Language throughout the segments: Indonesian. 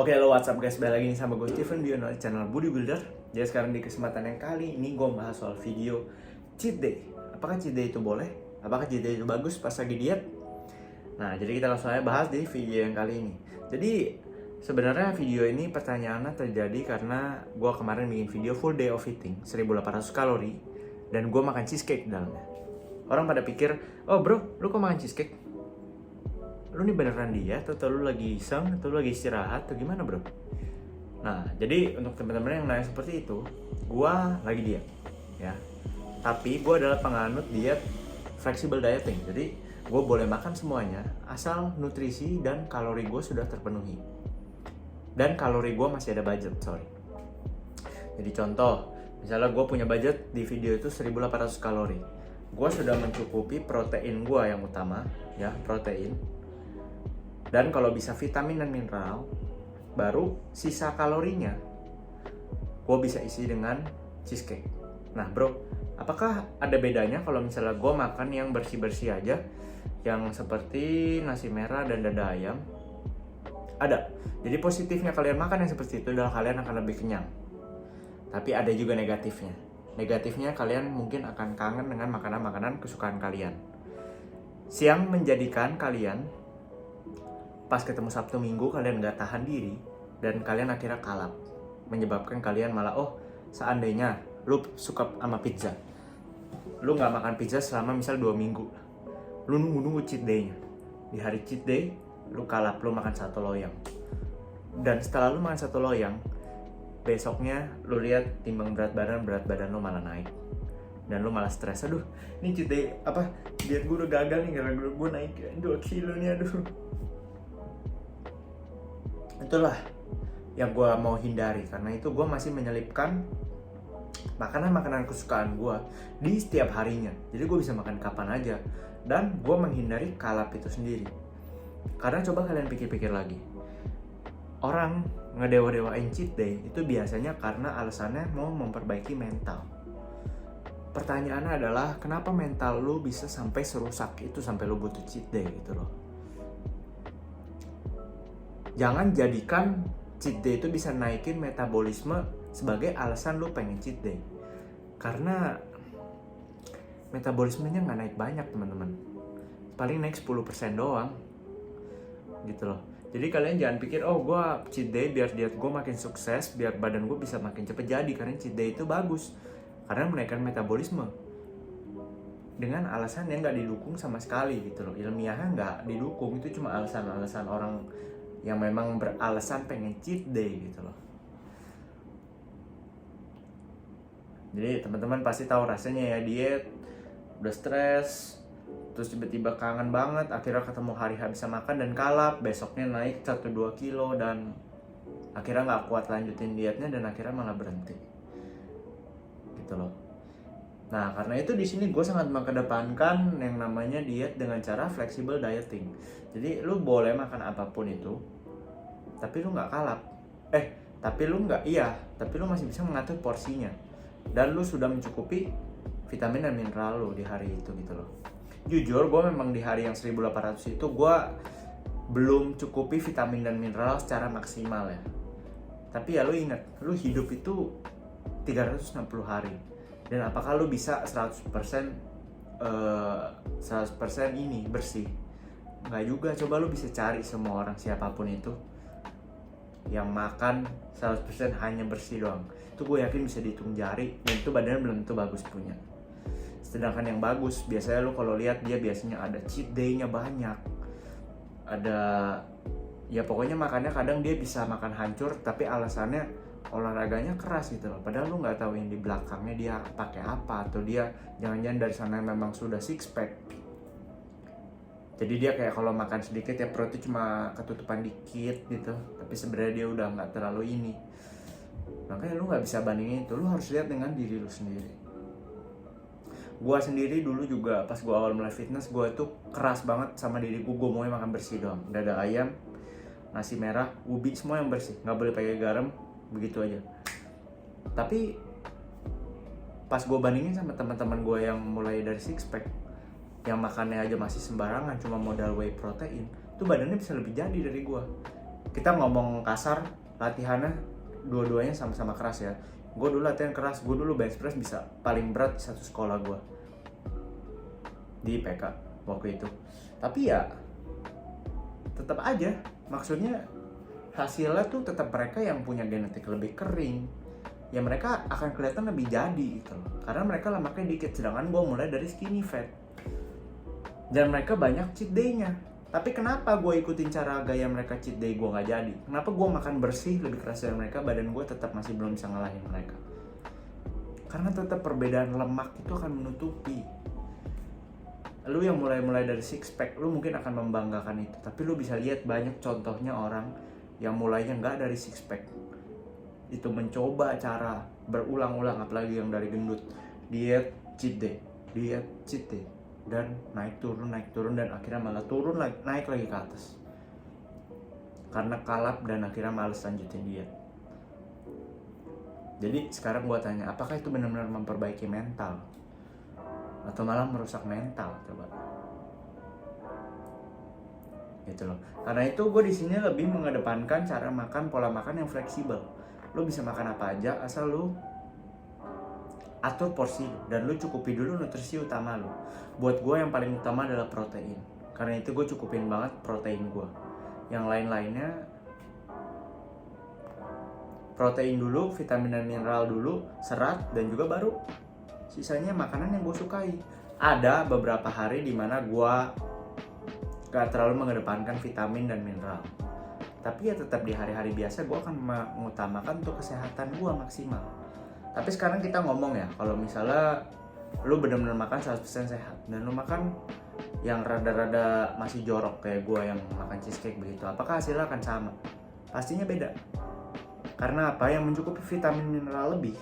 Oke, lo WhatsApp guys, balik lagi nih sama gue Steven di channel Bodybuilder. Jadi sekarang di kesempatan yang kali ini gue bahas soal video cheat day. Apakah cheat day itu boleh? Apakah cheat day itu bagus pas lagi diet? Nah, jadi kita langsung aja bahas di video yang kali ini. Jadi sebenarnya video ini pertanyaannya terjadi karena gue kemarin bikin video full day of eating 1800 kalori dan gue makan cheesecake di dalamnya. Orang pada pikir, oh bro, lu kok makan cheesecake? Lu nih beneran diet atau lu lagi iseng atau lu lagi istirahat atau gimana bro? Nah, jadi untuk teman-teman yang nanya seperti itu, gua lagi diet ya. Tapi gua adalah penganut diet flexible dieting. Jadi gua boleh makan semuanya asal nutrisi dan kalori gua sudah terpenuhi. Dan kalori gua masih ada budget, sorry. Jadi contoh, misalnya gua punya budget di video itu 1800 kalori. Gua sudah mencukupi protein gua yang utama, ya, protein. Dan kalau bisa vitamin dan mineral, baru sisa kalorinya gue bisa isi dengan cheesecake. Nah bro, apakah ada bedanya kalau misalnya gue makan yang bersih-bersih aja, yang seperti nasi merah dan dada ayam? Ada. Jadi positifnya kalian makan yang seperti itu adalah kalian akan lebih kenyang. Tapi ada juga negatifnya. Negatifnya kalian mungkin akan kangen dengan makanan-makanan kesukaan kalian, yang menjadikan kalian pas ketemu Sabtu Minggu kalian gak tahan diri dan kalian akhirnya kalap, menyebabkan kalian malah, oh seandainya lu suka sama pizza, lu gak makan pizza selama misal 2 minggu, lu nunggu cheat day-nya. Di hari cheat day lu kalap, lu makan 1 loyang, dan setelah lu makan 1 loyang, besoknya lu lihat timbang berat badan lu malah naik dan lu malah stres. Aduh, ini cheat day apa, diet gue udah gagal nih karena gue naik 2 kilo nih, aduh. Itulah yang gue mau hindari, karena itu gue masih menyelipkan makanan-makanan kesukaan gue di setiap harinya. Jadi gue bisa makan kapan aja, dan gue menghindari kalap itu sendiri. Karena coba kalian pikir-pikir lagi, orang ngedewa-dewain cheat day itu biasanya karena alasannya mau memperbaiki mental. Pertanyaannya adalah, kenapa mental lu bisa sampai serusak itu sampai lu butuh cheat day gitu loh. Jangan jadikan cheat day itu bisa naikin metabolisme sebagai alasan lu pengen cheat day. Karena metabolismenya nggak naik banyak teman-teman. Paling naik 10% doang. Gitu loh. Jadi kalian jangan pikir, oh gue cheat day biar diet gue makin sukses, biar badan gue bisa makin cepet jadi. Karena cheat day itu bagus. Karena menaikkan metabolisme. Dengan alasan yang nggak didukung sama sekali gitu loh. Ilmiahnya nggak didukung. Itu cuma alasan-alasan orang yang memang beralasan pengen cheat day gitu loh. Jadi teman-teman pasti tahu rasanya ya, diet udah stres, terus tiba-tiba kangen banget, akhirnya ketemu hari bisa makan dan kalap, besoknya naik 1-2 kilo dan akhirnya nggak kuat lanjutin dietnya dan akhirnya malah berhenti gitu loh. Nah karena itu di sini gue sangat mengedepankan yang namanya diet dengan cara flexible dieting. Jadi lu boleh makan apapun itu, tapi lu nggak kalap. Tapi lu masih bisa mengatur porsinya. Dan lu sudah mencukupi vitamin dan mineral lu di hari itu gitu loh. Jujur gue memang di hari yang 1800 itu gue belum cukupi vitamin dan mineral secara maksimal ya. Tapi ya lu ingat, lu hidup itu 360 hari. Dan apakah lu bisa 100% ini bersih? Nggak juga. Coba lu bisa cari semua orang siapapun itu yang makan 100% hanya bersih doang. Itu gue yakin bisa dihitung jari, dan itu badannya belum tentu bagus punya. Sedangkan yang bagus, biasanya lu kalau lihat dia biasanya ada cheat day-nya banyak. Ada, ya pokoknya makannya kadang dia bisa makan hancur, tapi alasannya olahraganya keras gitu loh. Padahal lu nggak tahu yang di belakangnya dia pakai apa, atau dia jangan-jangan dari sana memang sudah six pack. Jadi dia kayak kalau makan sedikit ya perutnya cuma ketutupan dikit gitu, tapi sebenarnya dia udah nggak terlalu ini. Makanya lu nggak bisa bandingin itu, lu harus lihat dengan diri lu sendiri. Gua sendiri dulu juga pas gua awal mulai fitness, gua tuh keras banget sama diri gua mau makan bersih doang. Dada ayam, nasi merah, ubi, semua yang bersih, nggak boleh pakai garam, begitu aja. Tapi pas gua bandingin sama teman-teman gua yang mulai dari six pack, yang makannya aja masih sembarangan, cuma modal whey protein, tuh badannya bisa lebih jadi dari gua. kita ngomong kasar, latihannya dua-duanya sama-sama keras ya. Gue dulu latihan keras, gue dulu bench press bisa paling berat di satu sekolah gue di PK waktu itu. Tapi ya tetap aja, maksudnya hasilnya tuh tetap mereka yang punya genetik lebih kering, ya mereka akan kelihatan lebih jadi gitu loh, karena mereka lemaknya dikit, sedangkan gue mulai dari skinny fat dan mereka banyak cheat day-nya. Tapi kenapa gue ikutin cara gaya mereka cheat day gue nggak jadi? Kenapa gue makan bersih lebih keras dari mereka, badan gue tetap masih belum bisa ngalahin mereka? Karena tetap perbedaan lemak itu akan menutupi. Lu yang mulai dari six pack, lu mungkin akan membanggakan itu, tapi lu bisa lihat banyak contohnya orang yang mulainya nggak dari six pack, itu mencoba cara berulang-ulang, apalagi yang dari gendut, diet cheat day, dan naik turun dan akhirnya malah turun lagi, naik lagi ke atas karena kalap dan akhirnya males lanjutin diet. Jadi sekarang gua tanya, apakah itu benar-benar memperbaiki mental atau malah merusak mental? Coba gitu loh. Karena itu gue di sini lebih mengedepankan cara makan, pola makan yang fleksibel. Lu bisa makan apa aja asal lu atur porsi lu dan lu cukupi dulu nutrisi utama lu. Buat gue yang paling utama adalah protein. Karena itu gue cukupin banget protein gue. Yang lain-lainnya protein dulu, vitamin dan mineral dulu, serat, dan juga baru sisanya makanan yang gue sukai. Ada beberapa hari dimana gue gak terlalu mengedepankan vitamin dan mineral, tapi ya tetap di hari-hari biasa gue akan mengutamakan untuk kesehatan gue maksimal. Tapi sekarang kita ngomong ya, kalau misalnya lu benar-benar makan 100% sehat dan lu makan yang rada-rada masih jorok kayak gue yang makan cheesecake begitu, apakah hasilnya akan sama? Pastinya beda. Karena apa? Yang mencukupi vitamin mineral lebih,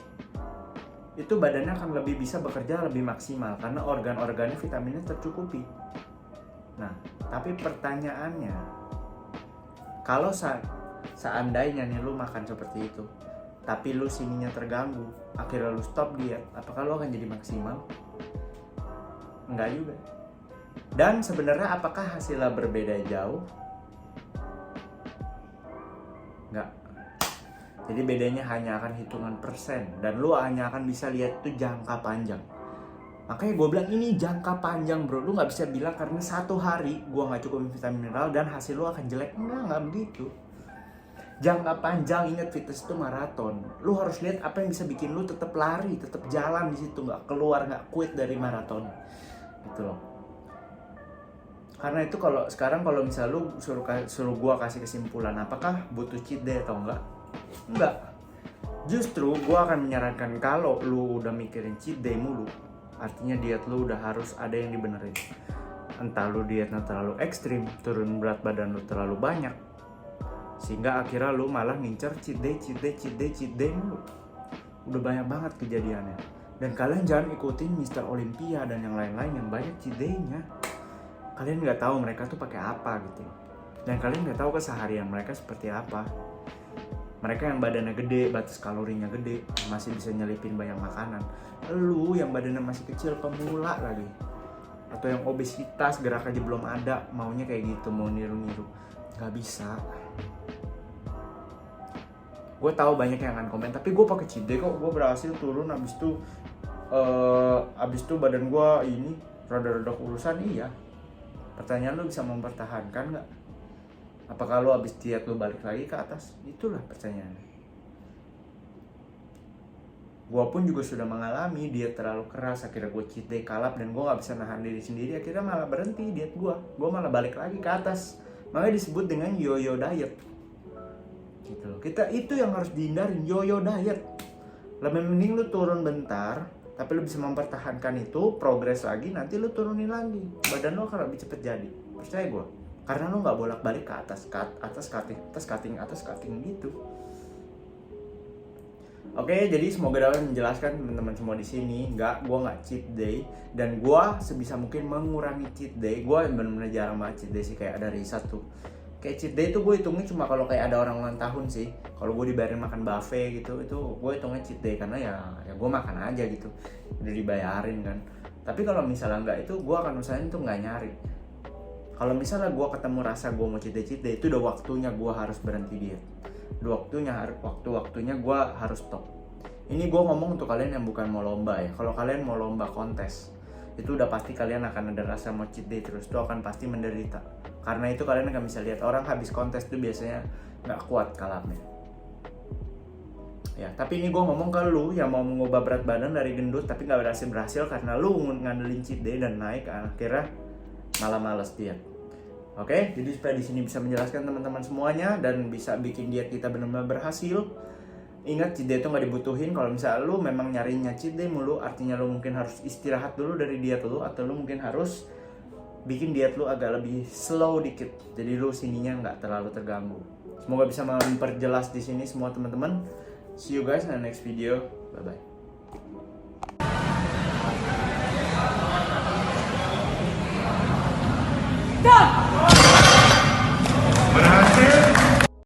itu badannya akan lebih bisa bekerja lebih maksimal karena organ-organnya vitaminnya tercukupi. Nah, tapi pertanyaannya, kalau seandainya nih lu makan seperti itu, tapi lu sininya terganggu, akhirnya lu stop diet, apakah lu akan jadi maksimal? Enggak juga. Dan sebenarnya apakah hasilnya berbeda jauh? Enggak. Jadi bedanya hanya akan hitungan persen, dan lu hanya akan bisa lihat itu jangka panjang. Makanya gue bilang ini jangka panjang bro, lu gak bisa bilang karena satu hari gue gak cukupin vitamin mineral dan hasil lu akan jelek. Enggak begitu. Jangka panjang, ingat fitness itu maraton. Lu harus lihat apa yang bisa bikin lu tetap lari, tetap jalan di situ, gak keluar, gak quit dari maraton. Gitu loh. Karena itu kalau misalnya lu suruh gue kasih kesimpulan, apakah butuh cheat day atau enggak? Enggak. Justru gue akan menyarankan kalau lu udah mikirin cheat day mulu, artinya diet lu udah harus ada yang dibenerin. Entah lu dietnya terlalu ekstrim, turun berat badan lu terlalu banyak, sehingga akhirnya lu malah ngincer cheat day mulu. Udah banyak banget kejadiannya. Dan kalian jangan ikutin Mr. Olympia dan yang lain-lain yang banyak cheat day-nya. Kalian nggak tahu mereka tuh pakai apa gitu. Dan kalian nggak tahu keseharian mereka seperti apa. Mereka yang badannya gede, batas kalorinya gede, masih bisa nyelipin banyak makanan. Lu yang badannya masih kecil, pemula lagi, atau yang obesitas, gerak aja belum ada, maunya kayak gitu, mau niru-niru, nggak bisa. Gue tahu banyak yang akan komen, tapi gue pakai cheat day kok, gue berhasil turun. Abis itu badan gue ini rada-rada kurusan. Iya. Pertanyaan, lu bisa mempertahankan nggak? Apakah lo abis diet lo balik lagi ke atas? Itulah pertanyaannya. Gue pun juga sudah mengalami diet terlalu keras, akhirnya gue cheat day, kalap, dan gue gak bisa nahan diri sendiri. Akhirnya malah berhenti diet gue malah balik lagi ke atas. Makanya disebut dengan yo-yo diet gitu loh. Kita itu yang harus dihindarin, yo-yo diet. Lebih mending lu turun bentar, tapi lu bisa mempertahankan itu, progres lagi, nanti lu turunin lagi. Badan lu akan lebih cepet jadi, percaya gue. Karena lu nggak bolak-balik ke atas cutting gitu. Oke, jadi semoga dapat menjelaskan teman-teman semua di sini. Gue nggak cheat day, dan gue sebisa mungkin mengurangi cheat day. Gue benar-benar jarang banget cheat day sih, kayak ada riset tuh. Kayak cheat day itu gue hitungnya cuma kalau kayak ada orang ulang tahun sih. Kalau gue dibayarin makan buffet gitu, itu gue hitungnya cheat day karena ya gue makan aja gitu, udah dibayarin kan. Tapi kalau misalnya nggak, itu gue akan usahain tuh nggak nyari. Kalau misalnya gue ketemu rasa gue mau cheat day, itu udah waktunya gue harus berhenti diet. Udah waktunya gue harus stop. Ini gue ngomong untuk kalian yang bukan mau lomba ya. Kalau kalian mau lomba kontes, itu udah pasti kalian akan ada rasa mau cheat day terus, itu akan pasti menderita. Karena itu kalian akan bisa lihat orang habis kontes itu biasanya nggak kuat kalapnya. Ya, tapi ini gue ngomong ke lu yang mau mengubah berat badan dari gendut tapi nggak berhasil karena lu ngandelin cheat day dan naik akhirnya malah males diet. Oke, jadi supaya di sini bisa menjelaskan teman-teman semuanya dan bisa bikin diet kita benar-benar berhasil. Ingat, cheat day itu nggak dibutuhin. Kalau misalnya lu memang nyarinya cheat day mulu, artinya lu mungkin harus istirahat dulu dari diet lu, atau lu mungkin harus bikin diet lu agak lebih slow dikit. Jadi lu sininya nggak terlalu terganggu. Semoga bisa memperjelas di sini semua teman-teman. See you guys in the next video. Bye bye. Done!